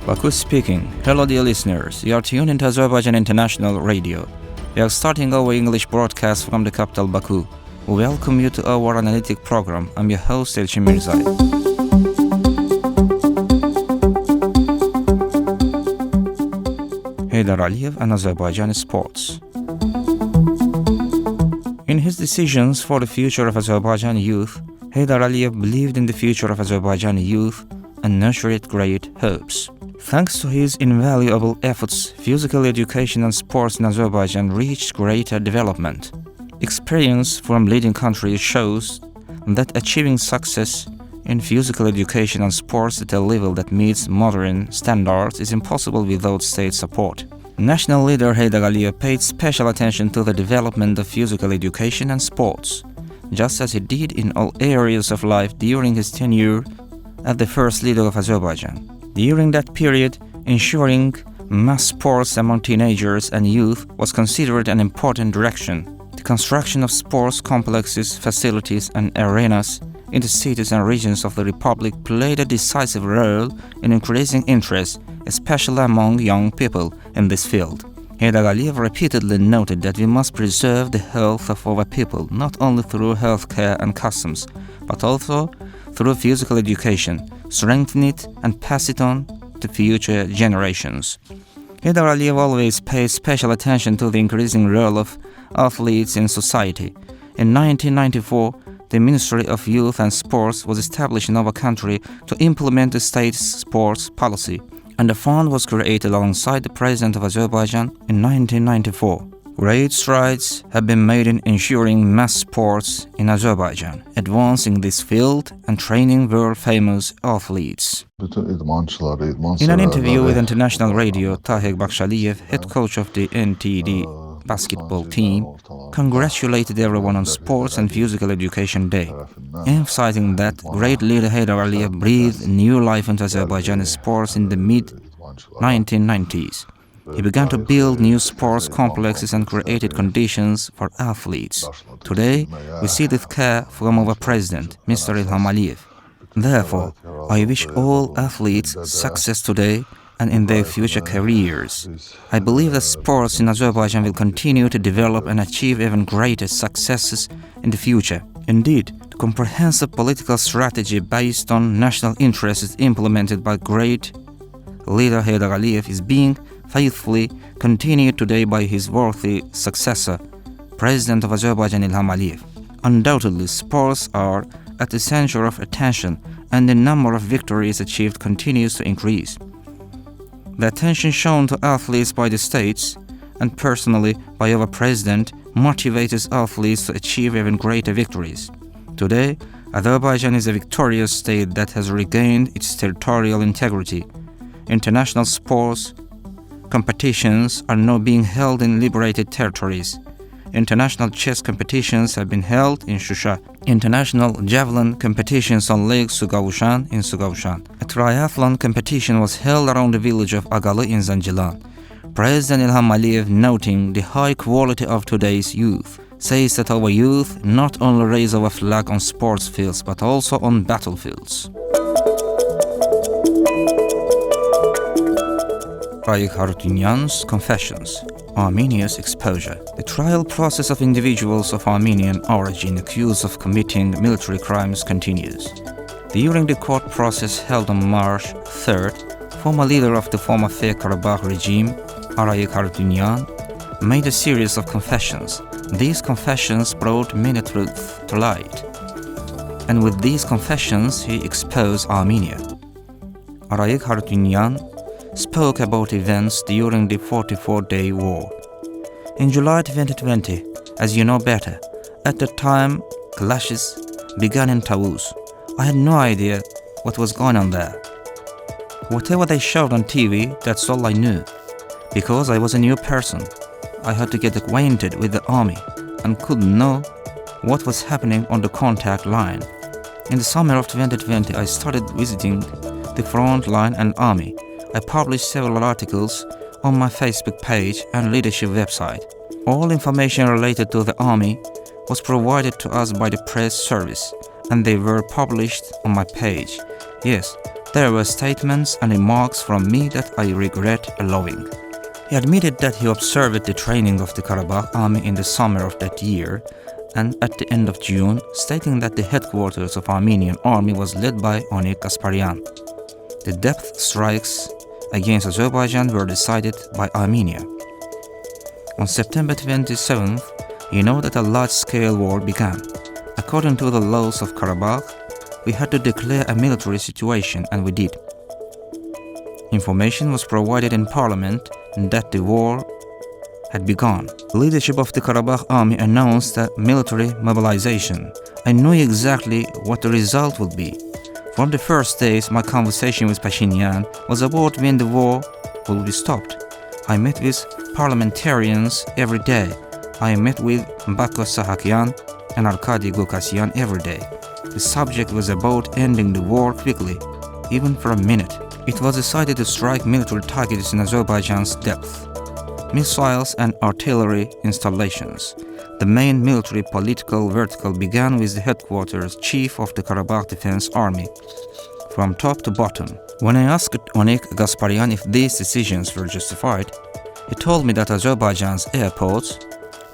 Baku speaking. Hello dear listeners, you are tuned into Azerbaijan International Radio. We are starting our English broadcast from the capital Baku. We welcome you to our analytic program. I'm your host Elçin Mirzai. Heydar Aliyev and Azerbaijan sports. In his decisions for the future of Azerbaijan youth, Heydar Aliyev believed in the future of Azerbaijan youth and nurtured great hopes. Thanks to his invaluable efforts, physical education and sports in Azerbaijan reached greater development. Experience from leading countries shows that achieving success in physical education and sports at a level that meets modern standards is impossible without state support. National leader Heydar Aliyev paid special attention to the development of physical education and sports, just as he did in all areas of life during his tenure as the first leader of Azerbaijan. During that period, ensuring mass sports among teenagers and youth was considered an important direction. The construction of sports complexes, facilities, and arenas in the cities and regions of the Republic played a decisive role in increasing interest, especially among young people in this field. Heydar Aliyev repeatedly noted that we must preserve the health of our people not only through healthcare and customs, but also through physical education, strengthen it and pass it on to future generations. Heydar Aliyev always paid special attention to the increasing role of athletes in society. In 1994, the Ministry of Youth and Sports was established in our country to implement the state's sports policy, and a fund was created alongside the President of Azerbaijan in 1994. Great strides have been made in ensuring mass sports in Azerbaijan, advancing this field and training world-famous athletes. In an interview with International Radio, Tahir Bakhshaliyev, head coach of the NTD basketball team, congratulated everyone on Sports and Physical Education Day, emphasizing that great leader Heydar Aliyev breathed new life into Azerbaijani sports in the mid-1990s. He began to build new sports complexes and created conditions for athletes. Today, we see this care from our president, Mr. Ilham Aliyev. Therefore, I wish all athletes success today and in their future careers. I believe that sports in Azerbaijan will continue to develop and achieve even greater successes in the future. Indeed, the comprehensive political strategy based on national interests implemented by great leader Heydar Aliyev is being faithfully continued today by his worthy successor, President of Azerbaijan Ilham Aliyev. Undoubtedly, sports are at the center of attention, and the number of victories achieved continues to increase. The attention shown to athletes by the states, and personally by our president, motivates athletes to achieve even greater victories. Today, Azerbaijan is a victorious state that has regained its territorial integrity. International sports competitions are now being held in liberated territories. International chess competitions have been held in Shusha. International javelin competitions on Lake Sugavushan in Sugavushan. A triathlon competition was held around the village of Agalı in Zanjilan. President Ilham Aliyev, noting the high quality of today's youth, says that our youth not only raise our flag on sports fields but also on battlefields. Raik Harutyunyan's Confessions. Armenia's exposure. The trial process of individuals of Armenian origin accused of committing military crimes continues. During the court process held on March 3rd, former leader of the former Karabakh regime, Raik Harutyunyan, made a series of confessions. These confessions brought many truths to light, and with these confessions he exposed Armenia. Raik Harutyunyan spoke about events during the 44-day war. In July 2020, as you know better, at the time clashes began in Tavuz. I had no idea what was going on there. Whatever they showed on TV, that's all I knew. Because I was a new person, I had to get acquainted with the army and could know what was happening on the contact line. In the summer of 2020, I started visiting the front line and army. I published several articles on my Facebook page and leadership website. All information related to the army was provided to us by the press service, and they were published on my page. Yes, there were statements and remarks from me that I regret allowing. He admitted that he observed the training of the Karabakh army in the summer of that year, and at the end of June, stating that the headquarters of Armenian army was led by Onik Gasparyan. The depth strikes against Azerbaijan were decided by Armenia. On September 27th, you know that a large-scale war began. According to the laws of Karabakh, we had to declare a military situation, and we did. Information was provided in parliament that the war had begun. Leadership of the Karabakh army announced a military mobilization. I knew exactly what the result would be. From the first days, my conversation with Pashinyan was about when the war will be stopped. I met with parliamentarians every day. I met with Bako Sahakian and Arkady Gukasyan every day. The subject was about ending the war quickly, even for a minute. It was decided to strike military targets in Azerbaijan's depth, missiles and artillery installations. The main military political vertical began with the headquarters chief of the Karabakh Defense Army, from top to bottom. When I asked Onik Gasparyan if these decisions were justified, he told me that Azerbaijan's airports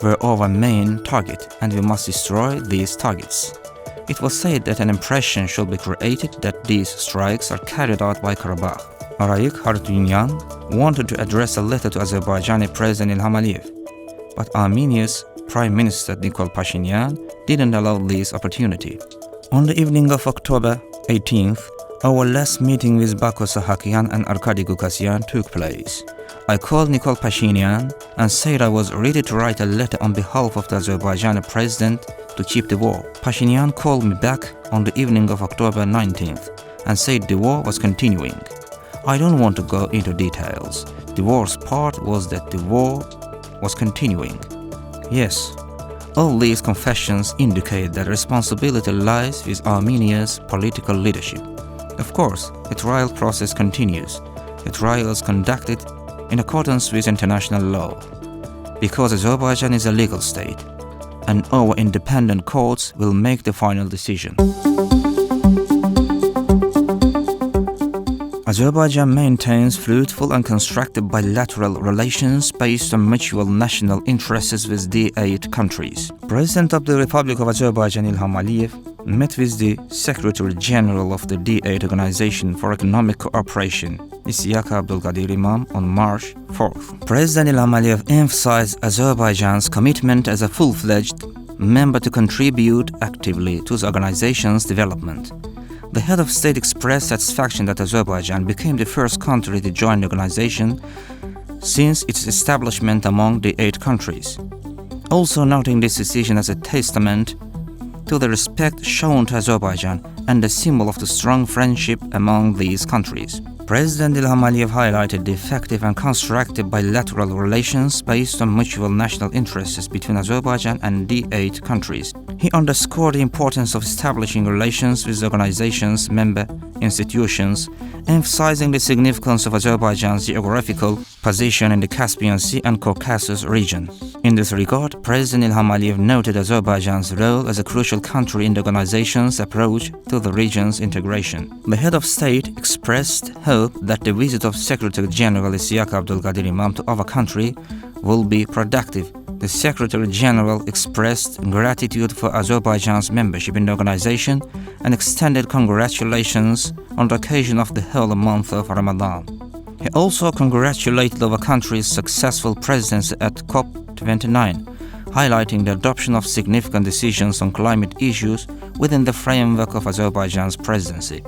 were our main target and we must destroy these targets. It was said that an impression should be created that these strikes are carried out by Karabakh. Arayik Harutyunyan wanted to address a letter to Azerbaijani President Ilham Aliyev, but Armenia's Prime Minister Nikol Pashinyan didn't allow this opportunity. On the evening of October 18th, our last meeting with Bako Sahakian and Arkady Gukasyan took place. I called Nikol Pashinyan and said I was ready to write a letter on behalf of the Azerbaijani president to keep the war. Pashinyan called me back on the evening of October 19th and said the war was continuing. I don't want to go into details. The worst part was that the war was continuing. Yes, all these confessions indicate that responsibility lies with Armenia's political leadership. Of course, the trial process continues. The trial is conducted in accordance with international law, because Azerbaijan is a legal state, and our independent courts will make the final decision. Azerbaijan maintains fruitful and constructive bilateral relations based on mutual national interests with the 8 countries. President of the Republic of Azerbaijan Ilham Aliyev met with the Secretary General of the D8 Organization for Economic Cooperation, Isiaq Abdulkadir Imam, on March 4th. President Ilham Aliyev emphasized Azerbaijan's commitment as a full-fledged member to contribute actively to the organization's development. The head of state expressed satisfaction that Azerbaijan became the first country to join the organization since its establishment among the 8 countries, also noting this decision as a testament to the respect shown to Azerbaijan and a symbol of the strong friendship among these countries. President Ilham Aliyev highlighted the effective and constructive bilateral relations based on mutual national interests between Azerbaijan and the 8 countries. He underscored the importance of establishing relations with the organization's member institutions, emphasizing the significance of Azerbaijan's geographical position in the Caspian Sea and Caucasus region. In this regard, President Ilham Aliyev noted Azerbaijan's role as a crucial country in the organization's approach to the region's integration. The head of state expressed hope that the visit of Secretary General Isiaq Abdulkadir Imam to our country will be productive. The Secretary General expressed gratitude for Azerbaijan's membership in the organization and extended congratulations on the occasion of the whole month of Ramadan. He also congratulated our country's successful presidency at COP29, highlighting the adoption of significant decisions on climate issues within the framework of Azerbaijan's presidency.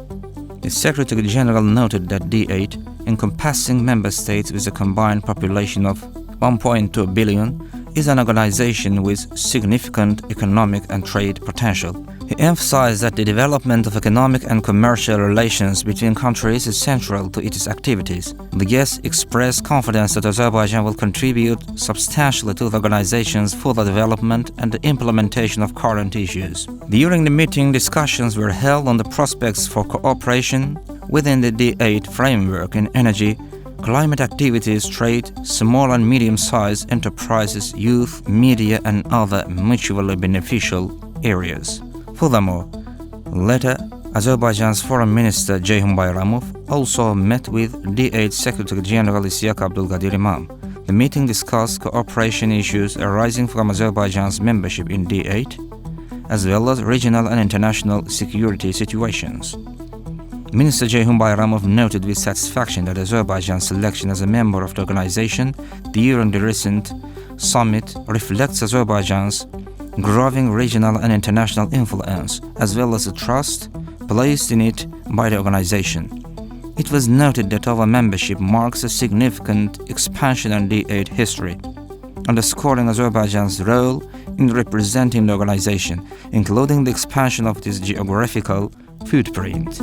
The Secretary General noted that D8, encompassing member states with a combined population of 1.2 billion, is an organization with significant economic and trade potential. He emphasized that the development of economic and commercial relations between countries is central to its activities. The guests expressed confidence that Azerbaijan will contribute substantially to the organization's further development and the implementation of current issues. During the meeting, discussions were held on the prospects for cooperation within the D8 framework in energy, climate activities, trade, small and medium-sized enterprises, youth, media, and other mutually beneficial areas. Furthermore, later, Azerbaijan's Foreign Minister Ceyhun Bayramov also met with D8 Secretary General Isiaq Abdulgadir Imam. The meeting discussed cooperation issues arising from Azerbaijan's membership in D8, as well as regional and international security situations. Minister Ceyhun Bayramov noted with satisfaction that Azerbaijan's selection as a member of the organization during the recent summit reflects Azerbaijan's growing regional and international influence, as well as the trust placed in it by the organization. It was noted that our membership marks a significant expansion in D8 history, underscoring Azerbaijan's role in representing the organization, including the expansion of its geographical footprint.